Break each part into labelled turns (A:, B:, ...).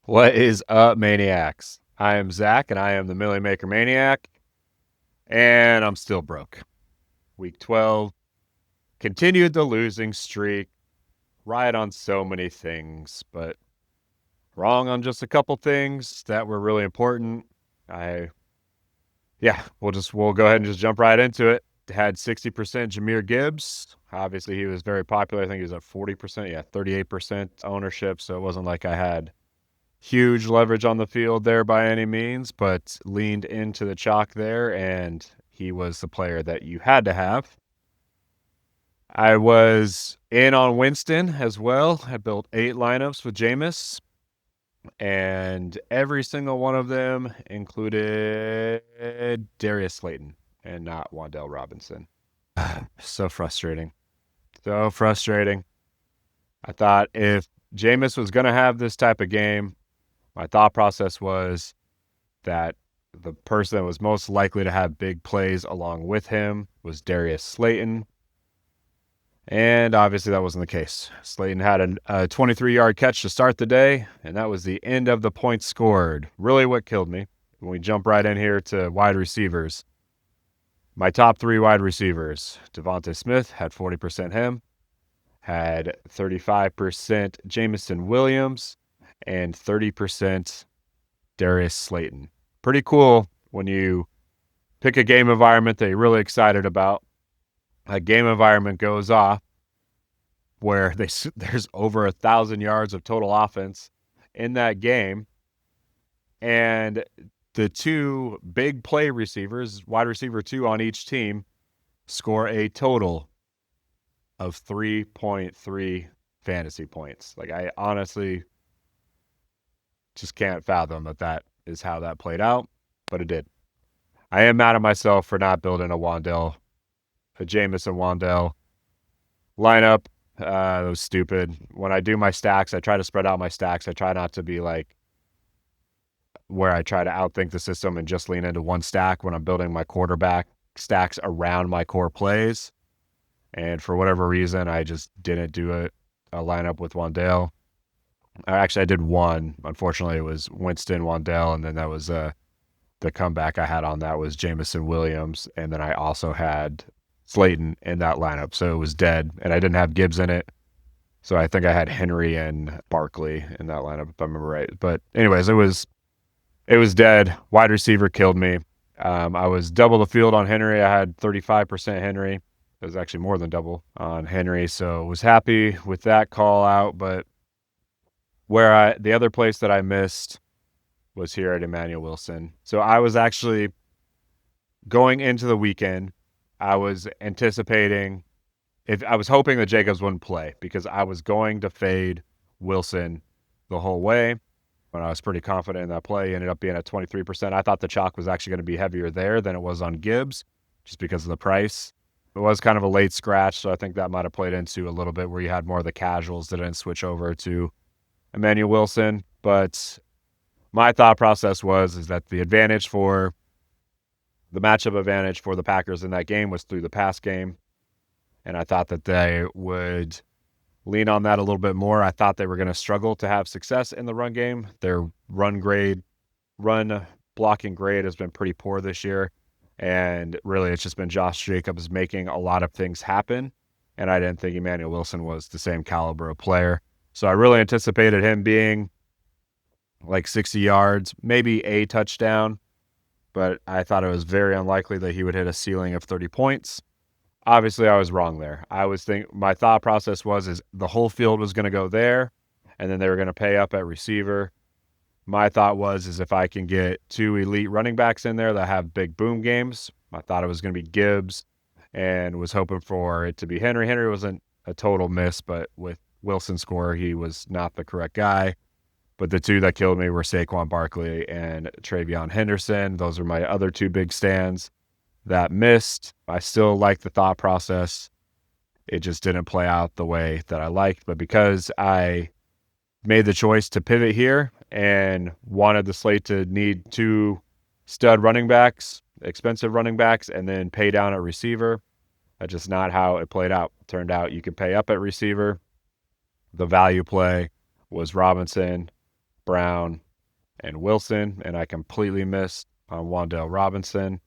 A: What is up, maniacs? I am Zach, and I am the Milly Maker Maniac, and I'm still broke. Week 12 continued the losing streak, right on so many things, but wrong on just a couple things that were really important. We'll go ahead and just jump right into it. Had 60% Jahmyr Gibbs. Obviously, he was very popular. I think he was at 40%. Yeah, 38% ownership. So it wasn't like I had huge leverage on the field there by any means, but leaned into the chalk there, and he was the player that you had to have. I was in on Winston as well. I built 8 lineups with Jameis, and every single one of them included Darius Slayton and not Wandale Robinson. So frustrating. So frustrating. I thought if Jameis was going to have this type of game, my thought process was that the person that was most likely to have big plays along with him was Darius Slayton. And obviously that wasn't the case. Slayton had a 23-yard catch to start the day, and that was the end of the points scored. Really what killed me. When we jump right in here to wide receivers, my top 3 wide receivers, Devontae Smith had 40% him, had 35% Jameson Williams, and 30% Darius Slayton. Pretty cool when you pick a game environment that you're really excited about. A game environment goes off where there's over 1,000 yards of total offense in that game, and the 2 big play receivers, wide receiver 2 on each team, score a total of 3.3 fantasy points. Like, I honestly just can't fathom that is how that played out, but it did. I am mad at myself for not building a Jameis and Wandale lineup. That was stupid. When I do my stacks, I try to spread out my stacks. I try not to be like where I try to outthink the system and just lean into one stack when I'm building my quarterback stacks around my core plays. And for whatever reason, I just didn't do a lineup with Wandale. Actually, I did one. Unfortunately, it was Winston, Wandale, and then that was the comeback I had on that was Jameson Williams, and then I also had Slayton in that lineup, so it was dead, and I didn't have Gibbs in it, so I think I had Henry and Barkley in that lineup, if I remember right. But anyways, it was dead. Wide receiver killed me. I was double the field on Henry. I had 35% Henry. It was actually more than double on Henry, so was happy with that call out. But the other place that I missed was here at Emanuel Wilson. So I was actually going into the weekend, I was anticipating I was hoping that Jacobs wouldn't play because I was going to fade Wilson the whole way. But I was pretty confident in that play. He ended up being at 23%. I thought the chalk was actually going to be heavier there than it was on Gibbs just because of the price. It was kind of a late scratch, so I think that might have played into a little bit where you had more of the casuals that didn't switch over to Emanuel Wilson. But my thought process is that the matchup advantage for the Packers in that game was through the pass game. And I thought that they would lean on that a little bit more. I thought they were going to struggle to have success in the run game. Their run blocking grade has been pretty poor this year. And really, it's just been Josh Jacobs making a lot of things happen. And I didn't think Emanuel Wilson was the same caliber of player. So I really anticipated him being like 60 yards, maybe a touchdown. But I thought it was very unlikely that he would hit a ceiling of 30 points. Obviously, I was wrong there. My thought process is the whole field was going to go there, and then they were going to pay up at receiver. My thought is if I can get 2 elite running backs in there that have big boom games, I thought it was going to be Gibbs and was hoping for it to be Henry. Henry wasn't a total miss, but with Wilson's score, he was not the correct guy. But the 2 that killed me were Saquon Barkley and Travion Henderson. Those are my other 2 big stands that missed. I still like the thought process. It just didn't play out the way that I liked. But because I made the choice to pivot here and wanted the slate to need 2 stud running backs, expensive running backs, and then pay down at receiver, that's just not how it played out. Turned out you could pay up at receiver. The value play was Robinson Brown, and Wilson, and I completely missed on Wandale Robinson.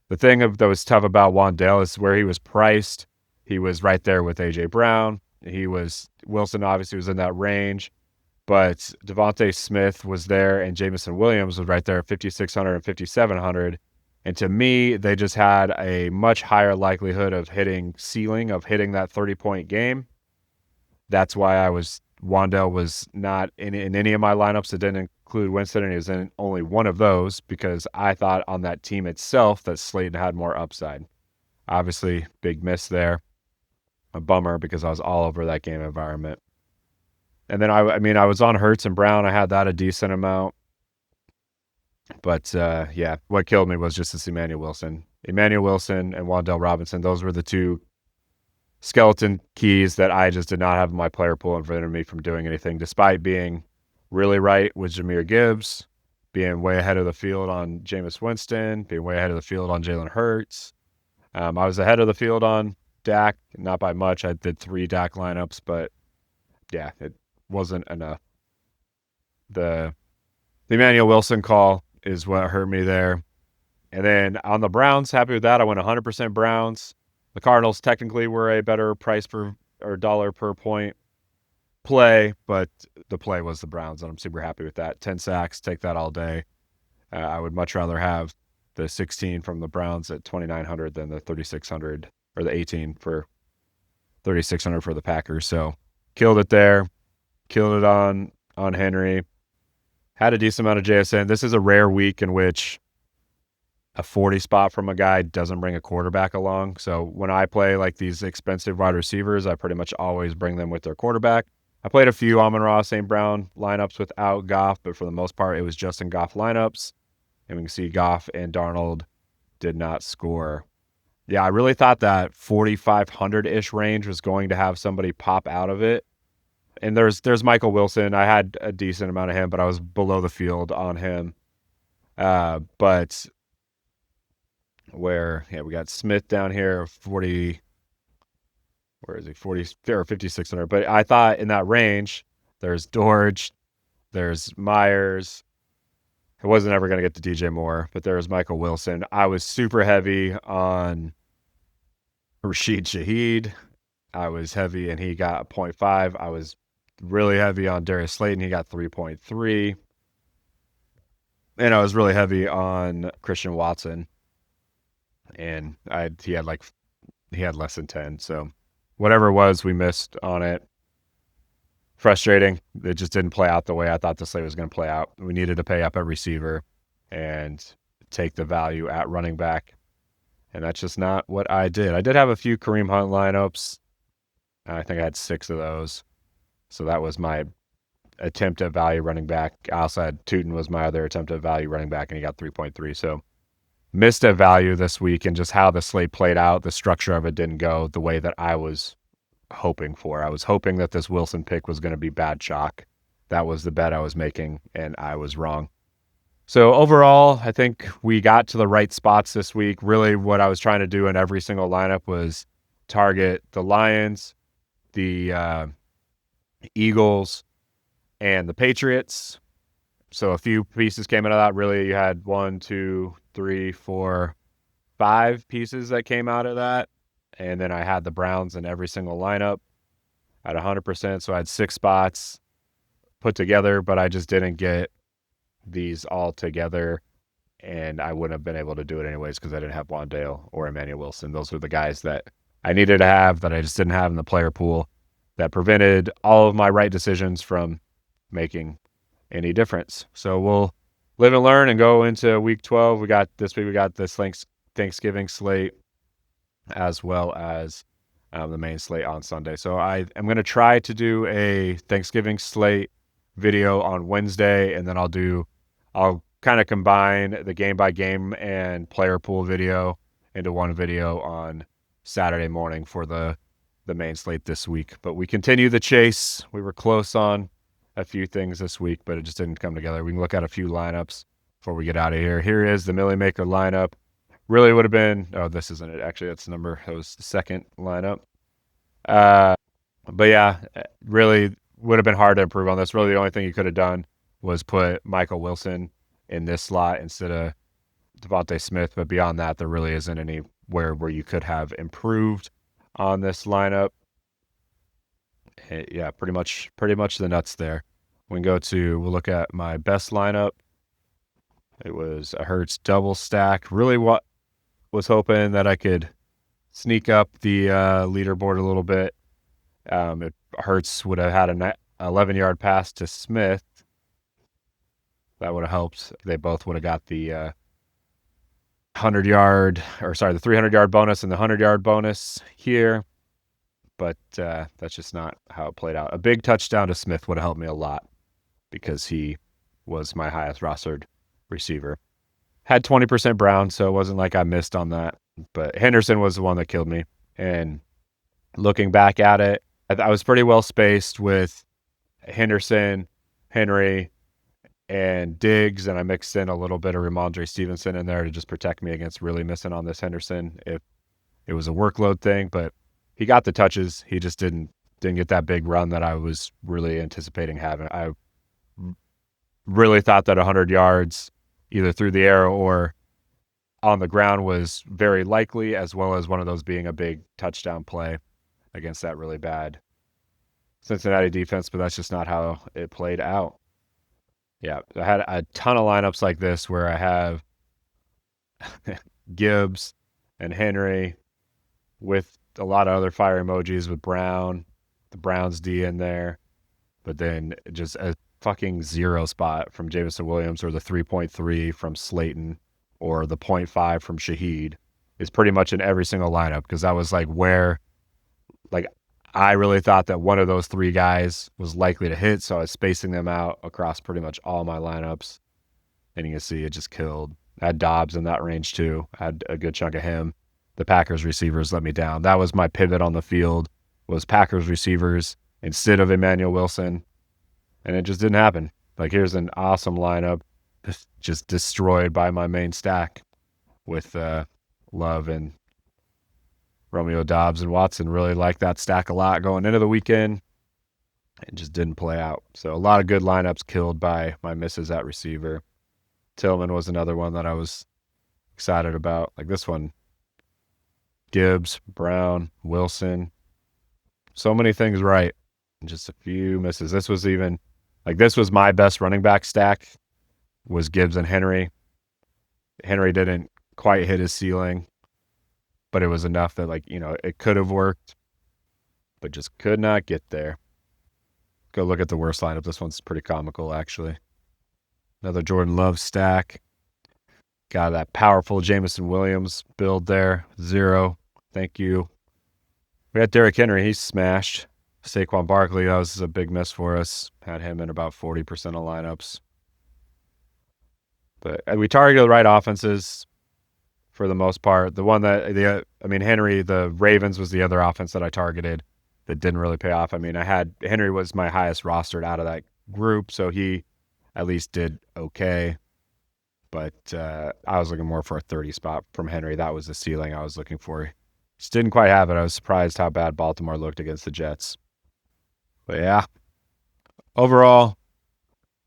A: The thing that was tough about Wandale is where he was priced. He was right there with A.J. Brown. Wilson obviously was in that range, but Devontae Smith was there and Jameson Williams was right there at 5,600 and 5,700. And to me, they just had a much higher likelihood of hitting that 30-point game. That's why Wandale was not in any of my lineups that didn't include Winston, and he was in only one of those because I thought on that team itself that Slayton had more upside. Obviously, big miss there. A bummer because I was all over that game environment. And then I was on Hurts and Brown. I had that a decent amount. But yeah, what killed me was just this Emanuel Wilson. Emanuel Wilson and Wandale Robinson, those were the two skeleton keys that I just did not have in my player pool and prevented me from doing anything, despite being really right with Jahmyr Gibbs, being way ahead of the field on Jameis Winston, being way ahead of the field on Jalen Hurts. I was ahead of the field on Dak, not by much. I did 3 Dak lineups, but yeah, it wasn't enough. The Emanuel Wilson call is what hurt me there. And then on the Browns, happy with that. I went 100% Browns. The Cardinals technically were a better price per or dollar per point play, but the play was the Browns, and I'm super happy with that. 10 sacks, take that all day. I would much rather have the 16 from the Browns at 2,900 than the 3,600 or the 18 for 3,600 for the Packers. So killed it there, killed it on Henry. Had a decent amount of JSN. This is a rare week in which a 40 spot from a guy doesn't bring a quarterback along. So when I play like these expensive wide receivers, I pretty much always bring them with their quarterback. I played a few Amon-Ra St. Brown lineups without Goff, but for the most part, it was just in Goff lineups. And we can see Goff and Darnold did not score. Yeah, I really thought that 4,500-ish range was going to have somebody pop out of it. And there's Michael Wilson. I had a decent amount of him, but I was below the field on him. But we got Smith down here, 40. Where is he? 40 or 5,600. But I thought in that range, there's Dorge, there's Myers. I wasn't ever going to get to DJ Moore, but there's Michael Wilson. I was super heavy on Rashid Shaheed. I was heavy, and he got a 0.5. I was really heavy on Darius Slayton. He got 3.3. And I was really heavy on Christian Watson. And he had less than 10. So whatever it was, we missed on it. Frustrating. It just didn't play out the way I thought the slate was going to play out. We needed to pay up at receiver and take the value at running back. And that's just not what I did. I did have a few Kareem Hunt lineups. I think I had 6 of those. So that was my attempt at value running back. I also had Tootin was my other attempt at value running back, and he got 3.3. So missed at value this week, and just how the slate played out, the structure of it didn't go the way that I was hoping for. I was hoping that this Wilson pick was going to be bad chalk. That was the bet I was making, and I was wrong. So overall, I think we got to the right spots this week. Really what I was trying to do in every single lineup was target the Lions, the Eagles, and the Patriots. So a few pieces came out of that. Really, you had 1, 2, 3, 4, 5 pieces that came out of that. And then I had the Browns in every single lineup at 100%. So I had 6 spots put together, but I just didn't get these all together. And I wouldn't have been able to do it anyways because I didn't have Wandale or Emanuel Wilson. Those were the guys that I needed to have that I just didn't have in the player pool that prevented all of my right decisions from making any difference. So we'll live and learn and go into week 12. We got this Thanksgiving slate as well as the main slate on Sunday. So I am going to try to do a Thanksgiving slate video on Wednesday, and then I'll kind of combine the game by game and player pool video into one video on Saturday morning for the main slate this week. But we continue the chase. We were close on a few things this week, but it just didn't come together. We can look at a few lineups before we get out of here. Here is the Milly Maker lineup. Really would have been, this isn't it. Actually, that's the was the second lineup. But yeah, really would have been hard to improve on this. Really the only thing you could have done was put Michael Wilson in this slot instead of Devontae Smith. But beyond that, there really isn't anywhere where you could have improved on this lineup. Yeah, pretty much the nuts there. We'll look at my best lineup. It was a Hurts double stack. Really was hoping that I could sneak up the leaderboard a little bit. If Hurts would have had an 11-yard pass to Smith, that would have helped. They both would have got the 300-yard bonus and the 100-yard bonus here. But that's just not how it played out. A big touchdown to Smith would have helped me a lot because he was my highest rostered receiver. Had 20% Brown, so it wasn't like I missed on that. But Henderson was the one that killed me. And looking back at it, I was pretty well spaced with Henderson, Henry, and Diggs, and I mixed in a little bit of Ramondre Stevenson in there to just protect me against really missing on this Henderson if it was a workload thing. But he got the touches. He just didn't get that big run that I was really anticipating having. I really thought that 100 yards either through the air or on the ground was very likely, as well as one of those being a big touchdown play against that really bad Cincinnati defense, but that's just not how it played out. Yeah, I had a ton of lineups like this where I have Gibbs and Henry with a lot of other fire emojis with Brown, the Browns D in there, but then just a fucking 0 spot from Jameson Williams or the 3.3 from Slayton or the 0.5 from Shaheed is pretty much in every single lineup because that was like where I really thought that one of those three guys was likely to hit, so I was spacing them out across pretty much all my lineups. And you can see it just killed. I had Dobbs in that range too. I had a good chunk of him. The Packers receivers let me down. That was my pivot on the field, was Packers receivers instead of Emanuel Wilson. And it just didn't happen. Like, here's an awesome lineup just destroyed by my main stack with Love and Romeo Dobbs and Watson. Really liked that stack a lot going into the weekend. It just didn't play out. So a lot of good lineups killed by my misses at receiver. Tillman was another one that I was excited about. Like this one, Gibbs, Brown, Wilson. So many things right. And just a few misses. This was my best running back stack was Gibbs and Henry. Henry didn't quite hit his ceiling, but it was enough that it could have worked, but just could not get there. Go look at the worst lineup. This one's pretty comical, actually. Another Jordan Love stack. Got that powerful Jameson Williams build there. 0. Thank you. We had Derrick Henry. He's smashed. Saquon Barkley, that was a big miss for us. Had him in about 40% of lineups. But we targeted the right offenses for the most part. Henry, the Ravens was the other offense that I targeted that didn't really pay off. Henry was my highest rostered out of that group, so he at least did okay. But I was looking more for a 30 spot from Henry. That was the ceiling I was looking for. Just didn't quite have it. I was surprised how bad Baltimore looked against the Jets. But yeah, overall,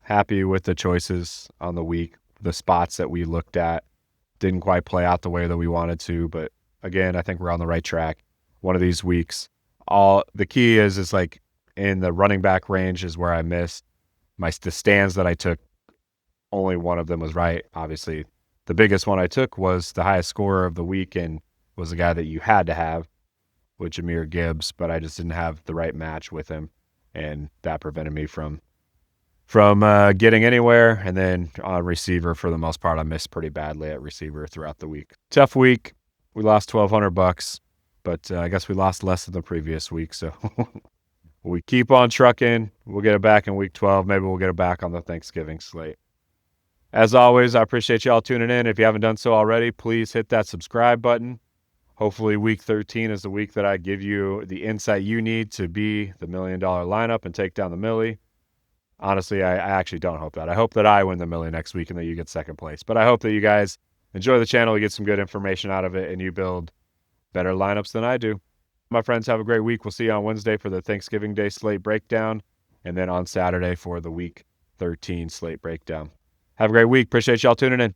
A: happy with the choices on the week. The spots that we looked at didn't quite play out the way that we wanted to. But again, I think we're on the right track. One of these weeks, the key is like in the running back range is where I missed. The stands that I took, only one of them was right. Obviously, the biggest one I took was the highest scorer of the week and was the guy that you had to have with Jahmyr Gibbs, but I just didn't have the right match with him, and that prevented me from getting anywhere. And then on receiver, for the most part, I missed pretty badly at receiver throughout the week. Tough week. We lost $1,200, but I guess we lost less than the previous week, so we keep on trucking. We'll get it back in week 12. Maybe we'll get it back on the Thanksgiving slate. As always, I appreciate y'all tuning in. If you haven't done so already, please hit that subscribe button. Hopefully week 13 is the week that I give you the insight you need to be the $1 million lineup and take down the Milly. Honestly, I actually don't hope that. I hope that I win the Milly next week and that you get second place. But I hope that you guys enjoy the channel, you get some good information out of it, and you build better lineups than I do. My friends, have a great week. We'll see you on Wednesday for the Thanksgiving Day slate breakdown, and then on Saturday for the week 13 slate breakdown. Have a great week. Appreciate y'all tuning in.